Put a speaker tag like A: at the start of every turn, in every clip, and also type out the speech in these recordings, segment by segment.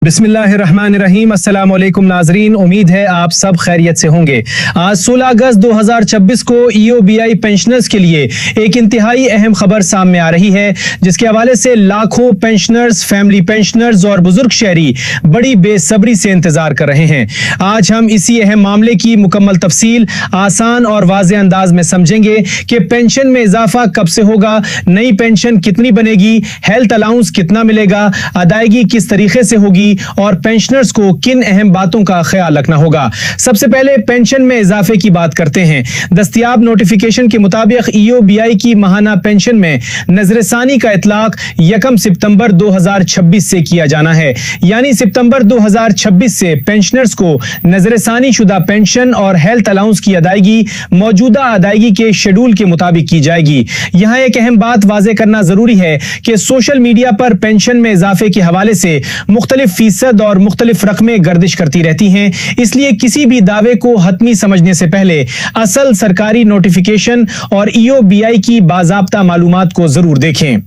A: बिस्मिल्लाहिर्रहमानिर्रहीम। अस्सलाम वालेकुम नाजरीन, उम्मीद है आप सब खैरियत से होंगे। आज 16 अगस्त 2026 को EOBI पेंशनर्स के लिए एक इंतहाई अहम खबर सामने आ रही है, जिसके हवाले से लाखों पेंशनर्स, फैमिली पेंशनर्स और बुजुर्ग शहरी बड़ी बेसब्री से इंतजार कर रहे हैं। आज हम इसी अहम मामले की मुकम्मल तफसील आसान और वाज़ेह अंदाज में समझेंगे कि पेंशन में इजाफा कब से होगा, नई पेंशन कितनी बनेगी, हेल्थ अलाउंस कितना मिलेगा, अदायगी किस तरीके से होगी और पेंशनर्स को किन अहम बातों का ख्याल रखना होगा। सबसे पहले पेंशन में इजाफे की बात करते हैं। दस्तयाब नोटिफिकेशन के मुताबिक EOBI की माहाना पेंशन में नजरसानी का इतलाक 1 सितंबर 2026 से किया जाना है। यानी सितंबर 2026 से पेंशनर्स को नजरसानी शुदा पेंशन और हेल्थ अलाउंस की अदायगी मौजूदा अदायगी के शेड्यूल के मुताबिक की जाएगी। यहाँ एक अहम बात वाज़ेह करना जरूरी है कि सोशल मीडिया पर पेंशन में इजाफे के हवाले से मुख्तलिफ फीसद और मुख्तलिफ रकमें गर्दिश करती रहती हैं, इसलिए किसी भी दावे को हतमी समझने से पहले असल सरकारी नोटिफिकेशन और EOBI की बाज़ाब्ता मालूमात को जरूर देखें।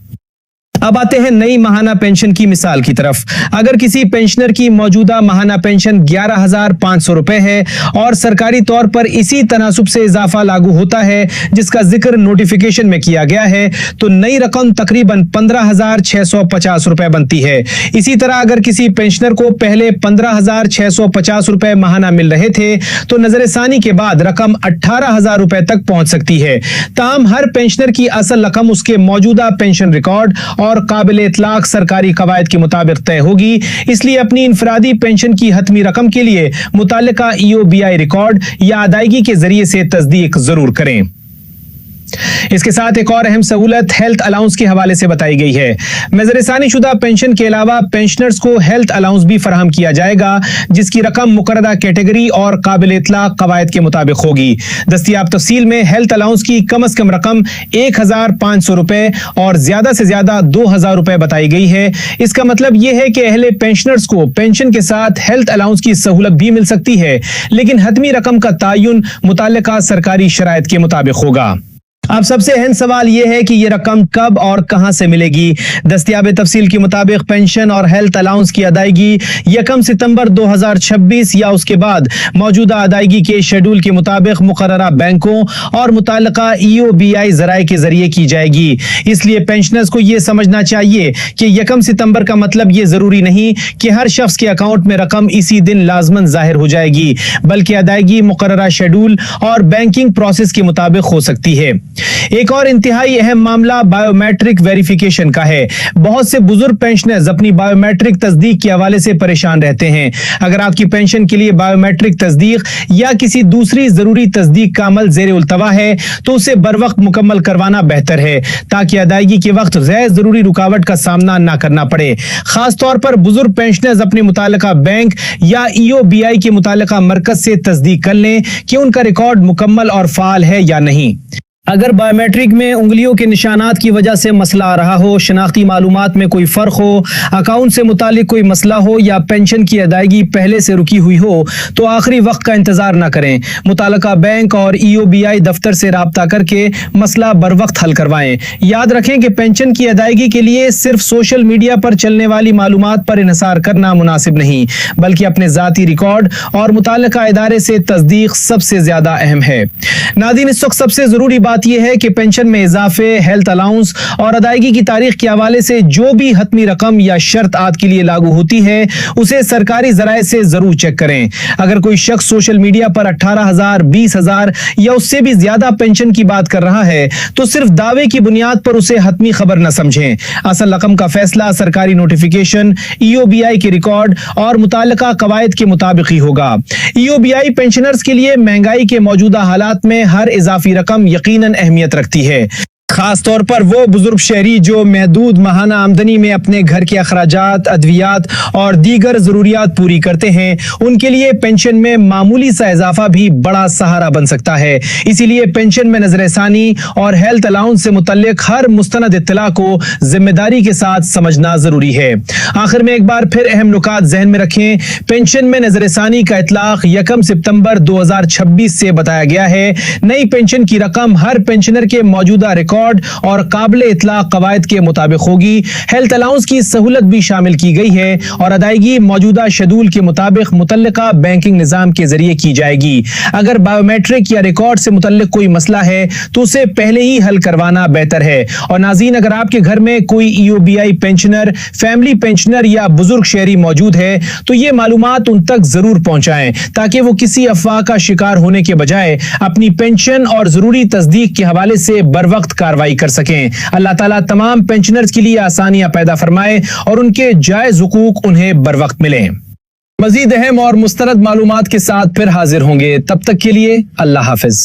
A: अब आते हैं नई माहाना पेंशन की मिसाल की तरफ। अगर किसी पेंशनर की मौजूदा माहाना पेंशन 11,500 रुपए है और सरकारी तौर पर इसी तनासुब से इजाफा लागू होता है जिसका जिक्र नोटिफिकेशन में किया गया है, तो नई रकम तकरीबन 15,650 रुपए बनती है। इसी तरह अगर किसी पेंशनर को पहले 15,650 रुपए माहाना मिल रहे थे, तो नजरसानी के बाद रकम 18,000 रुपए तक पहुंच सकती है। ताहम हर पेंशनर की असल रकम उसके मौजूदा पेंशन रिकॉर्ड और काबिल इतलाक सरकारी कवायद के मुताबिक तय होगी, इसलिए अपनी इनफरादी पेंशन की हतमी रकम के लिए मुताल्लिका EOBI रिकॉर्ड या अदायगी के जरिए से तस्दीक जरूर करें। इसके साथ एक और अहम सहूलत हेल्थ अलाउंस के हवाले से बताई गई है। नजरसानी शुदा पेंशन के अलावा पेंशनर्स को हेल्थ अलाउंस भी फराहम किया जाएगा, जिसकी रकम मुकर्रदा कैटेगरी और काबिल इतलाक कवायद के मुताबिक होगी। दस्तयाब तफसील में हेल्थ अलाउंस की कम अज कम रकम 1,500 रुपए और ज्यादा से ज्यादा 2,000 रुपए बताई गई है। इसका मतलब यह है कि अहले पेंशनर्स को पेंशन के साथ हेल्थ अलाउंस की सहूलत भी मिल सकती है, लेकिन हतमी रकम का तयन मुताल्लिका सरकारी शराइत के मुताबिक होगा। अब सबसे अहम सवाल यह है कि यह रकम कब और कहां से मिलेगी। दस्तयाब तफसील के मुताबिक पेंशन और हेल्थ अलाउंस की अदायगी 1 सितंबर 2026 या उसके बाद मौजूदा अदायगी के शेड्यूल के मुताबिक मुकर्ररा बैंकों और मुताल्लिका EOBI जराए के जरिए की जाएगी। इसलिए पेंशनर्स को यह समझना चाहिए कि 1 सितंबर का मतलब यह जरूरी नहीं कि हर शख्स के अकाउंट में रकम इसी दिन लाजमन जाहिर हो जाएगी, बल्कि अदायगी मुकर्ररा शेड्यूल और बैंकिंग प्रोसेस के मुताबिक हो सकती है। एक और इंतहाई अहम मामला बायोमेट्रिक वेरिफिकेशन का है। बहुत से बुजुर्ग पेंशनर्स अपनी बायोमेट्रिक तस्दीक के हवाले से परेशान रहते हैं। अगर आपकी पेंशन के लिए बायोमेट्रिक तस्दीक या किसी दूसरी जरूरी तस्दीक का अमल ज़ेरे उल्तवा है, तो उसे बर वक्त मुकम्मल करवाना बेहतर है, ताकि अदायगी के वक्त गैर जरूरी रुकावट का सामना न करना पड़े। खास तौर पर बुजुर्ग पेंशनर्स अपने मुताल्लिका बैंक या EOBI के मुताल्लिका मरकज से तस्दीक कर लें कि उनका रिकॉर्ड मुकम्मल और फाल है या नहीं। अगर बायोमेट्रिक में उंगलियों के निशानात की वजह से मसला आ रहा हो, शनाख्ती मालूमात में कोई फ़र्क हो, अकाउंट से मुतालिक कोई मसला हो या पेंशन की अदायगी पहले से रुकी हुई हो, तो आखिरी वक्त का इंतज़ार न करें। मुताल्लिका बैंक और EOBI दफ्तर से राब्ता करके मसला बर वक्त हल करवाएं। याद रखें कि पेंशन की अदायगी के लिए सिर्फ सोशल मीडिया पर चलने वाली मालूमात पर इन्हिसार करना मुनासिब नहीं, बल्कि अपने ज़ाती रिकॉर्ड और मुताल्लिका इदारे से तस्दीक सबसे ज़्यादा अहम है। नाज़रीन, इस वक्त सबसे ज़रूरी बात यह है कि पेंशन में इजाफे, हेल्थ अलाउंस और अदायगी की तारीख के हवाले से जो भी हतमी रकम या शर्त आज के लिए लागू होती है, उसे सरकारी जराए से जरूर चेक करें। अगर कोई शख्स सोशल मीडिया पर 18,000, 20,000 या उससे भी ज्यादा पेंशन की बात कर रहा है, तो सिर्फ दावे की बुनियाद पर उसे हतमी खबर न समझें। असल रकम का फैसला सरकारी नोटिफिकेशन, EOBI के रिकॉर्ड और मुताल्लिका कवायद के मुताबिक ही होगा। EOBI पेंशनर्स के लिए महंगाई के मौजूदा हालात में हर इजाफी रकम यकीनन अहमियत रखती है। खास तौर पर वो बुजुर्ग शहरी जो महदूद माहाना आमदनी में अपने घर के अखराजात, अद्वियात और दीगर जरूरियात पूरी करते हैं, उनके लिए पेंशन में मामूली सा इजाफा भी बड़ा सहारा बन सकता है। इसीलिए पेंशन में नजरसानी और हेल्थ अलाउंस से मुतल्लिक हर मुस्तनद इत्तला को जिम्मेदारी के साथ समझना जरूरी है। आखिर में एक बार फिर अहम नुकात जहन में रखें। पेंशन में नजरसानी का इतलाक 1 सितंबर 2026 से बताया गया है। नई पेंशन की रकम हर पेंशनर के मौजूदा रिकॉर्ड ریکارڈ اور قابل اطلاق قواعد کے مطابق ہوگی۔ ہیلتھ الاؤنس کی سہولت بھی شامل کی گئی ہے اور ادائیگی موجودہ شیڈول کے مطابق متعلقہ بینکنگ نظام کے ذریعے کی جائے گی۔ اگر بایو میٹرک یا ریکارڈ سے متعلق کوئی مسئلہ ہے تو اسے پہلے ہی حل کروانا بہتر ہے۔ اور ناظرین، اگر آپ کے گھر میں کوئی ای او بی آئی پینشنر، فیملی پینشنر یا بزرگ شہری موجود ہے تو یہ معلومات ان تک ضرور پہنچائیں تاکہ وہ کسی افواہ کا شکار ہونے کے بجائے اپنی پینشن اور ضروری تصدیق کے حوالے سے بر وقت کارروائی کر سکیں۔ اللہ تعالیٰ تمام پینشنرز کے لیے آسانیاں پیدا فرمائے اور ان کے جائز حقوق انہیں بر وقت ملیں۔ مزید اہم اور مستند معلومات کے ساتھ پھر حاضر ہوں گے، تب تک کے لیے اللہ حافظ۔